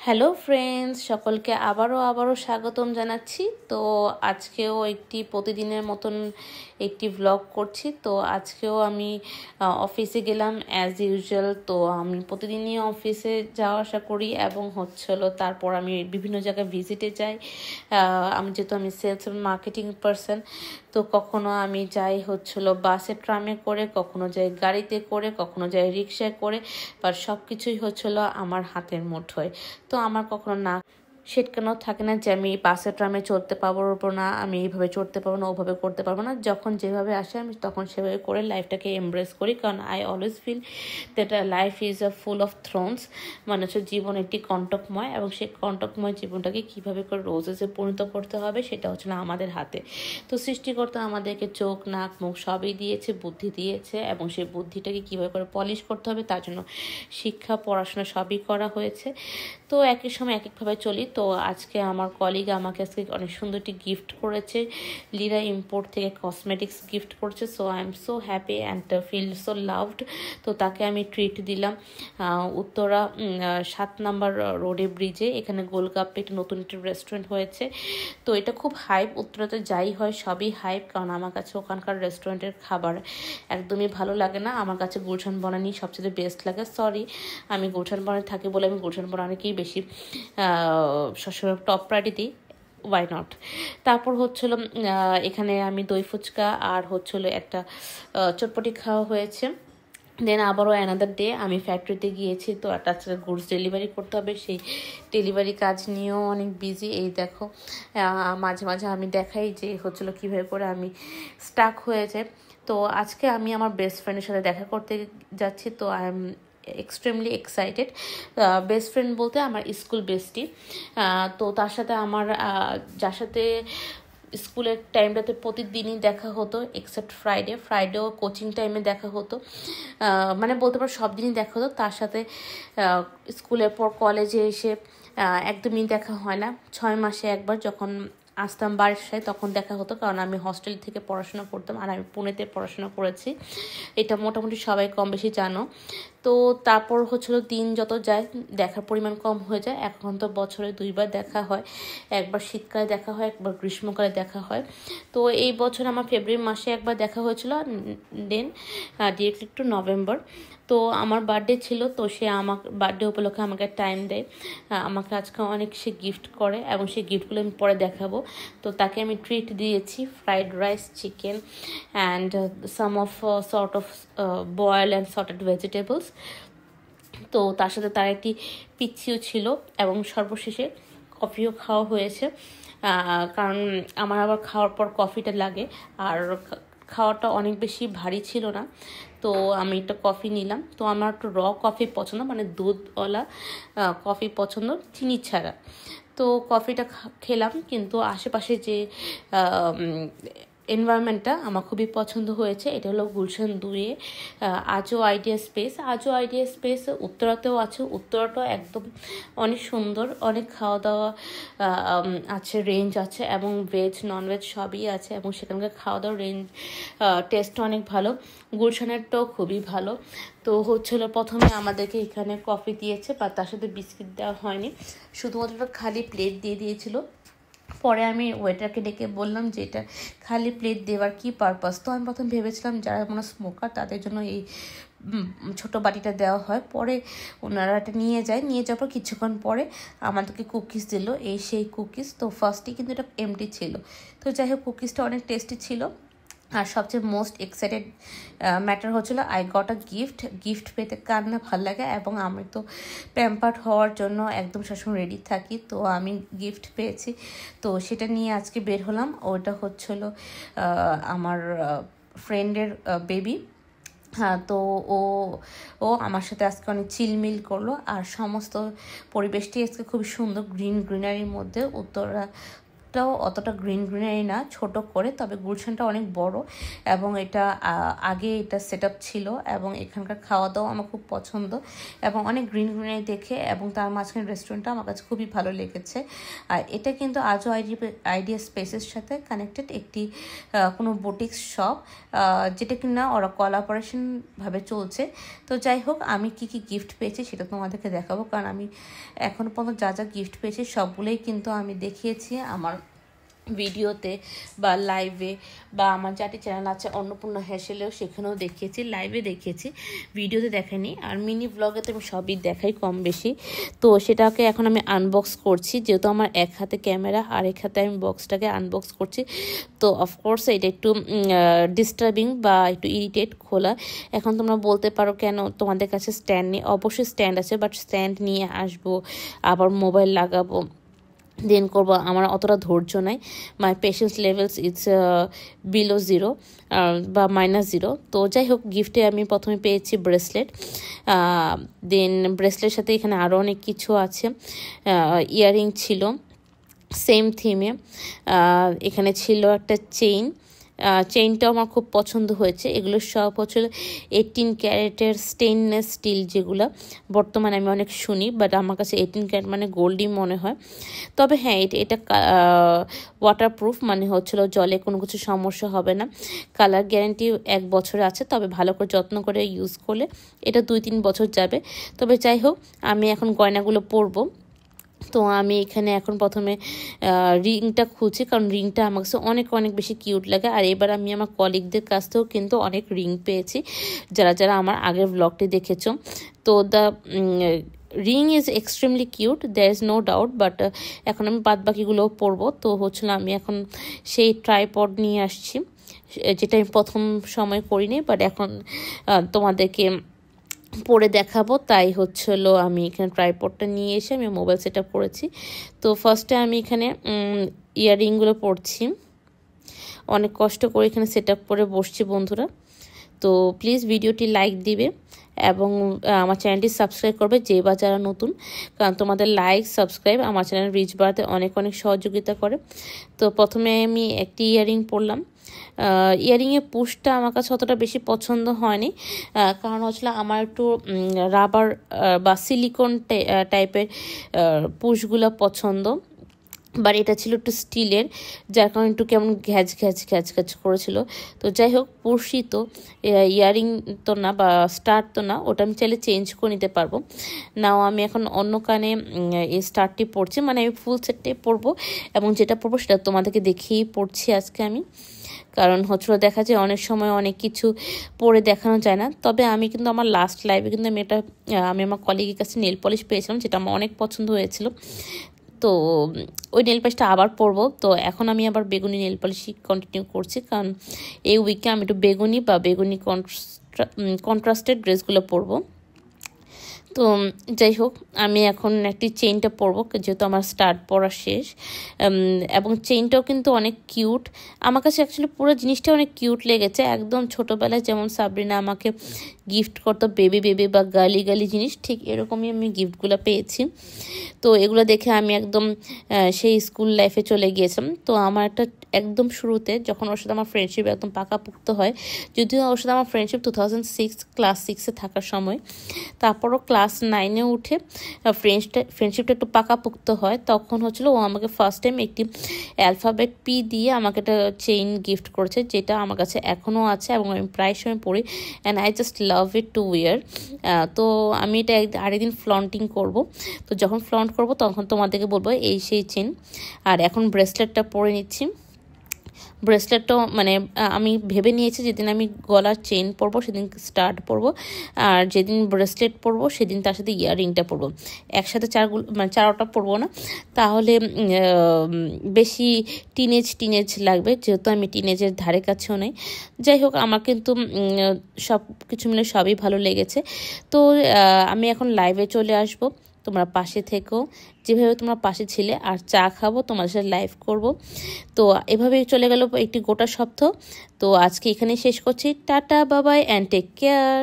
Hello friends, সকলকে আবারও স্বাগতম জানাচ্ছি। তো আজকেও একটি প্রতিদিনের মতন একটি ভ্লগ করছি। তো আজকেও আমি অফিসে গেলাম অ্যাজ ইউজুয়াল। তো আমি প্রতিদিনই অফিসে যাওয়া আসা করি এবং তারপর আমি বিভিন্ন জায়গায় ভিজিটে যাই। আমি সেলস এবং মার্কেটিং পারসন। তো কখনো আমি যাই বাসে ট্রামে করে, কখনো যাই গাড়িতে করে, কখনো যাই রিক্সায় করে, বা সব কিছুই আমার হাতের মুঠোয়। তো আমার কখনো না সেটকানো থাকে না যে আমি বাসে ট্রামে চড়তে পারবো না, আমি এইভাবে চড়তে পারবো না, ওভাবে করতে পারবো না। যখন যেভাবে আসে আমি তখন সেভাবে করে লাইফটাকে এমব্রেস করি, কারণ I always feel that life is a full of thrones. মানে জীবন একটি কণ্টকময়, এবং সেই কণ্টকময় জীবনটাকে কীভাবে করে রোজেসে পরিণত করতে হবে সেটা আমাদের হাতে। তো সৃষ্টিকর্তা আমাদেরকে চোখ, নাক, মুখ সবই দিয়েছে, বুদ্ধি দিয়েছে, এবং সেই বুদ্ধিটাকে কীভাবে করে পলিশ করতে হবে তার জন্য শিক্ষা, পড়াশোনা সবই করা হয়েছে। তো একই সময় এক একভাবে চলি। তো আজকে আমার কলিগ আমাকে আজকে অনেক সুন্দর একটি গিফট করেছে, লিরা ইম্পোর্ট থেকে কসমেটিক্স গিফট করেছে। So I am so happy and feel so loved. তো তাকে আমি ট্রিট দিলাম উত্তরা 7 নম্বর রোডে ব্রিজে। এখানে গোলগাপ্পে একটি নতুন একটি রেস্টুরেন্ট হয়েছে। তো এটা খুব হাইপ, উত্তরাতে যাই হয় সবই হাইপ, কারণ আমার কাছে ওখানকার রেস্টুরেন্টের খাবার একদমই ভালো লাগে না। আমার কাছে গুলশান বনানি সবচেয়ে বেস্ট লাগে। সরি, আমি গুলশান বনানি থাকি বলে আমি গুলশান বনানিকেই বেশি সবসময় টপ প্রায়োরিটি দিই। Why not. তারপর এখানে আমি দই ফুচকা আর একটা চটপটি খাওয়া হয়েছে। দেন আবারও অ্যানাদার ডে আমি ফ্যাক্টরিতে গিয়েছি। তো একটা গুডস ডেলিভারি করতে হবে, সেই ডেলিভারি কাজ নিয়েও অনেক বিজি। এই দেখো, মাঝে মাঝে আমি দেখাই যে কীভাবে করে আমি স্টাক হয়ে যায়। তো আজকে আমি আমার বেস্ট ফ্রেন্ডের সাথে দেখা করতে যাচ্ছি। তো I am extremely excited. Best friend বলতে আমার স্কুল বেস্টি। তো তার সাথে যার সাথে স্কুলের টাইমটাতে প্রতিদিনই দেখা হতো, এক্সেপ্ট ফ্রাইডেও কোচিং টাইমে দেখা হতো। মানে বলতে পারো সব দিনই দেখা হতো। তার সাথে স্কুলের পর কলেজে এসে একদমই দেখা হয় না। 6 মাসে একবার যখন আসতাম বাসায় তখন দেখা হতো, কারণ আমি হস্টেল থেকে পড়াশোনা করতাম আর আমি পুনেতে পড়াশোনা করেছি। এটা মোটামুটি সবাই কম বেশি জানো। তো তারপর দিন যত যায় দেখার পরিমাণ কম হয়ে যায়। এখন তো বছরে 2বার দেখা হয়, একবার শীতকালে দেখা হয়, একবার গ্রীষ্মকালে দেখা হয়। তো এই বছর আমার ফেব্রুয়ারি মাসে একবার দেখা হয়েছিল, দেন ডিরেক্টলি টু নভেম্বর। তো আমার বার্থডে ছিল, তো সে আমার বার্থডে উপলক্ষে আমাকে টাইম দেয়, আমাকে আজকে অনেক সে গিফট করে, এবং সেই গিফটগুলো আমি পরে দেখাবো। তো তাকে আমি ট্রিট দিয়েছি, fried rice, chicken and some of sort of boiled and sorted vegetables. তো তার সাথে তার একটি পিচ্ছিও ছিল, এবং সর্বশেষে কফিও খাওয়া হয়েছে, কারণ আমার আবার খাওয়ার পর কফিটা লাগে। আর খাওয়াটা অনেক বেশি ভারী ছিল না, তো আমি একটা কফি নিলাম। তো আমার একটু র কফি পছন্দ, মানে দুধওয়ালা কফি পছন্দ, চিনি ছাড়া। তো কফিটা খেলাম, কিন্তু আশেপাশে যে এনভায়রনমেন্টটা আমার খুবই পছন্দ হয়েছে। এটা হলো গুলশান 2-এ আজও আইডিয়া স্পেস উত্তরাতেও আছে। উত্তরাটাও একদম অনেক সুন্দর, অনেক খাওয়া দাওয়া আছে, রেঞ্জ আছে, এবং ভেজ ননভেজ সবই আছে, এবং সেখানকার খাওয়া দাওয়ার রেঞ্জ টেস্টও অনেক ভালো। গুলশানেরটাও খুবই ভালো। তো প্রথমে আমাদেরকে এখানে কফি দিয়েছে, বা তার সাথে বিস্কিট দেওয়া হয়নি, শুধুমাত্র খালি প্লেট দিয়ে দিয়েছিল। পরে আমি ওয়েটারকে ডেকে বললাম যে এটা খালি প্লেট দেওয়ার কী পারপাস। তো আমি প্রথম ভেবেছিলাম যারা স্মোকার তাদের জন্য এই ছোট বাটিটা দেওয়া হয়। পরে ওনারা এটা নিয়ে যাওয়ার পর কিছুক্ষণ পরে আমাদেরকে কুকিজ দিল, সেই কুকিজ। তো ফার্স্টে কিন্তু এটা এমটি ছিল। তো যাই হোক, কুকিজটা অনেক টেস্টি ছিল। আর সবচেয়ে most excited matter I got a gift পেতে কার না ভালো লাগে, এবং আমি তো প্যাম্পার্ড হওয়ার জন্য একদম সবসময় রেডি থাকি। তো আমি গিফট পেয়েছি, তো সেটা নিয়ে আজকে বের হলাম। ওটা আমার ফ্রেন্ডের বেবি। হ্যাঁ, তো ও আমার সাথে আজকে অনেক চিলমিল করলো, আর সমস্ত পরিবেশটি আজকে খুব সুন্দর, গ্রিনারির মধ্যে। উত্তরা টাও অতটা গ্রিনারি না, ছোট করে, তবে গুলশানটা অনেক বড় এবং এটা আগে এটা সেট আপ ছিল এবং এখানকার খাওয়া দাওয়া আমার খুব পছন্দ এবং অনেক গ্রিনারি দেখে এবং তার মাঝখানে রেস্টুরেন্টটা আমার কাছে খুবই ভালো লেগেছে। আর এটা কিন্তু আজও আইডিয়া স্পেসের সাথে কানেক্টেড একটি কোনো বুটিক্স শপ, যেটা কিনা ওরা কোলাবোরেশন ভাবে চলছে। তো যাই হোক, আমি কি কি গিফট পেয়েছি সেটা তোমাদেরকে দেখাবো, কারণ আমি এখনো পর্যন্ত যা যা গিফট পেয়েছি সবগুলোই কিন্তু আমি দেখিয়েছি আমার ভিডিওতে বা লাইভে, বা আমার চারটি চ্যানেল আছে অন্নপূর্ণা হেসেলেও, সেখানেও দেখিয়েছি, লাইভে দেখিয়েছি, ভিডিওতে দেখাইনি। আর মিনি ব্লগে তো আমি সবই দেখাই কম বেশি। তো সেটাকে এখন আমি আনবক্স করছি, যেহেতু আমার এক হাতে ক্যামেরা আর এক হাতে আমি বক্সটাকে আনবক্স করছি। তো অফকোর্স এটা একটু ডিস্টার্বিং বা একটু ইরিটেট খোলা। এখন তোমরা বলতে পারো কেন তোমাদের কাছে স্ট্যান্ড নেই? অবশ্যই স্ট্যান্ড আছে, বাট স্ট্যান্ড নিয়ে আসবো, আবার মোবাইল লাগাবো, দেন করবো, আমার অতটা ধৈর্য নাই। মাই পেশেন্স লেভেলস ইটস বিলো 0 বা -0। তো যাই হোক, গিফটে আমি প্রথমে পেয়েছি ব্রেসলেট, দেন ব্রেসলেটের সাথে এখানে আরও অনেক কিছু আছে, ইয়াররিং ছিল সেম থিমে, এখানে ছিল একটা চেইনটাও আমার খুব পছন্দ হয়েছে। এগুলো সব হচ্ছে 18 ক্যারেটের স্টেইনলেস স্টিল, যেগুলো বর্তমানে আমি অনেক শুনি, বাট আমার কাছে 18 ক্যারেট মানে গোল্ডই মনে হয়। তবে হ্যাঁ, এটা ওয়াটারপ্রুফ, মানে হচ্ছিল জলে কোনো কিছু সমস্যা হবে না। কালার গ্যারান্টি 1 বছর আছে, তবে ভালো করে যত্ন করে ইউজ করলে এটা 2-3 বছর যাবে। তবে যাই হোক, আমি এখন গয়নাগুলো পরবো। তো আমি এখানে এখন প্রথমে রিংটা খুঁজছি, কারণ রিংটা আমার কাছে অনেক অনেক বেশি কিউট লাগে। আর এবার আমি আমার কলিগদের কাছ থেকেও কিন্তু অনেক রিং পেয়েছি, যারা যারা আমার আগের ব্লগটি দেখেছো। তো the ring is extremely cute, there is no doubt, but এখন আমি বাদ বাকিগুলোও পরবো। তো হচ্ছিল আমি এখন সেই ট্রাইপড নিয়ে আসছি, যেটা আমি প্রথম সময় করিনি, বাট এখন তোমাদেরকে পরে দেখাবো। তাই হচ্ছিলো আমি এখানে ট্রাইপডটা নিয়ে এসে আমি মোবাইল সেট আপ করেছি। তো ফার্স্টে আমি এখানে ইয়াররিংগুলো পরছি, অনেক কষ্ট করে এখানে সেট আপ করে বসছি বন্ধুরা। তো প্লিজ ভিডিওটি লাইক দিবে এবং আমার চ্যানেলটি সাবস্ক্রাইব করবে যে বা যারা নতুন, কারণ তোমাদের লাইক সাবস্ক্রাইব আমার চ্যানেল রিচ বাড়াতে অনেক অনেক সহযোগিতা করে। তো প্রথমে আমি একটি ইয়াররিং পরলাম। ইয়াররিংয়ের পুশটা আমার কাছে অতটা বেশি পছন্দ হয়নি, কারণ হচ্ছিল আমার একটু রাবার বা সিলিকন টাইপের পুশগুলো পছন্দ, বাট এটা ছিল একটু স্টিলের, যার কারণে একটু কেমন ঘ্যাচ ঘ্যাচ ঘ্যাচ ঘ্যাচ করেছিল। তো যাই হোক, পুশই তো, ইয়াররিং তো না বা স্টার তো না, ওটা আমি চাইলে চেঞ্জ করে নিতে পারবো। নাও আমি এখন অন্য কানে এই স্টারটি পরছি, মানে আমি ফুল সেটটাই পরবো এবং যেটা পরবো সেটা তোমাদেরকে দেখিয়েই পড়ছি আজকে আমি, কারণ হচ্ছিল দেখা যায় অনেক সময় অনেক কিছু পরে দেখানো যায় না। তবে আমি কিন্তু আমার লাস্ট লাইভে কিন্তু আমি আমার কলিগের কাছে নেল পলিশ পেয়েছিলাম, যেটা আমার অনেক পছন্দ হয়েছিল। তো ওই নেল পলিশটা আবার পরবো। তো এখন আমি আবার বেগুনি নেল পলিশই কন্টিনিউ করছি, কারণ এই উইকে আমি একটু বেগুনি বা বেগুনি কন্ট্রাস্টেড ড্রেসগুলো পরবো। তো যাই হোক, আমি এখন একটি চেইনটা পরবো, যেহেতু আমার স্টার্ট পরা শেষ, এবং চেইনটাও কিন্তু অনেক কিউট। আমার কাছে অ্যাকচুয়ালি পুরো জিনিসটা অনেক কিউট লেগেছে, একদম ছোটোবেলায় যেমন সাবরিনা আমাকে গিফট করতো বেবি বেবি বা গালি গালি জিনিস, ঠিক এরকমই আমি গিফটগুলো পেয়েছি। তো এগুলো দেখে আমি একদম সেই স্কুল লাইফে চলে গিয়েছিলাম। তো আমার একটা একদম শুরুতে যখন ওর সাথে আমার ফ্রেন্ডশিপ একদম পাকাপোক্ত হয়, যদিও ওর সাথে আমার ফ্রেন্ডশিপ 2006 ক্লাস 6-এ থাকার সময়, তারপরও ক্লাস 9-এ উঠে ফ্রেন্ডশিপটা একটু পাকাপোক্ত হয়, তখন হচ্ছিল ও আমাকে ফার্স্ট টাইম একটি অ্যালফাবেট P দিয়ে আমাকে একটা চেইন গিফট করেছে, যেটা আমার কাছে এখনও আছে এবং আমি প্রায় সময় পড়ি, and I just love it to wear. তো আমি এটা আরেকদিন ফ্লন্টিং করব। তো যখন ফ্লন্ট করব তখন তোমাদেরকে বলবো এই সেই চেন। আর এখন ব্রেসলেটটা পরে নিচ্ছি। ব্রেসলেটটাও মানে আমি ভেবে নিয়েছি যেদিন আমি গলার চেইন পরবো সেদিন স্টাড পরবো, আর যেদিন ব্রেসলেট পরবো সেদিন তার সাথে ইয়াররিংটা পরবো, একসাথে চারটা পরবো না, তাহলে বেশি টিনেজ লাগবে, যেহেতু আমি টিনেজের ধারে কাছেও নেই। যাই হোক, আমার কিন্তু সব কিছু মিলে সবই ভালো লেগেছে। তো আমি এখন লাইভে চলে আসবো, তোমরা পাশে থেকো, যেভাবে তোমরা পাশে ছিলে, আর চা খাবো, তোমাদের সাথে লাইভ করব। তো এভাবেই চলে গেল একটি গোটা সপ্তাহ। তো আজকে এখানে শেষ করছি, টাটা বাবাই অ্যান্ড টেক কেয়ার।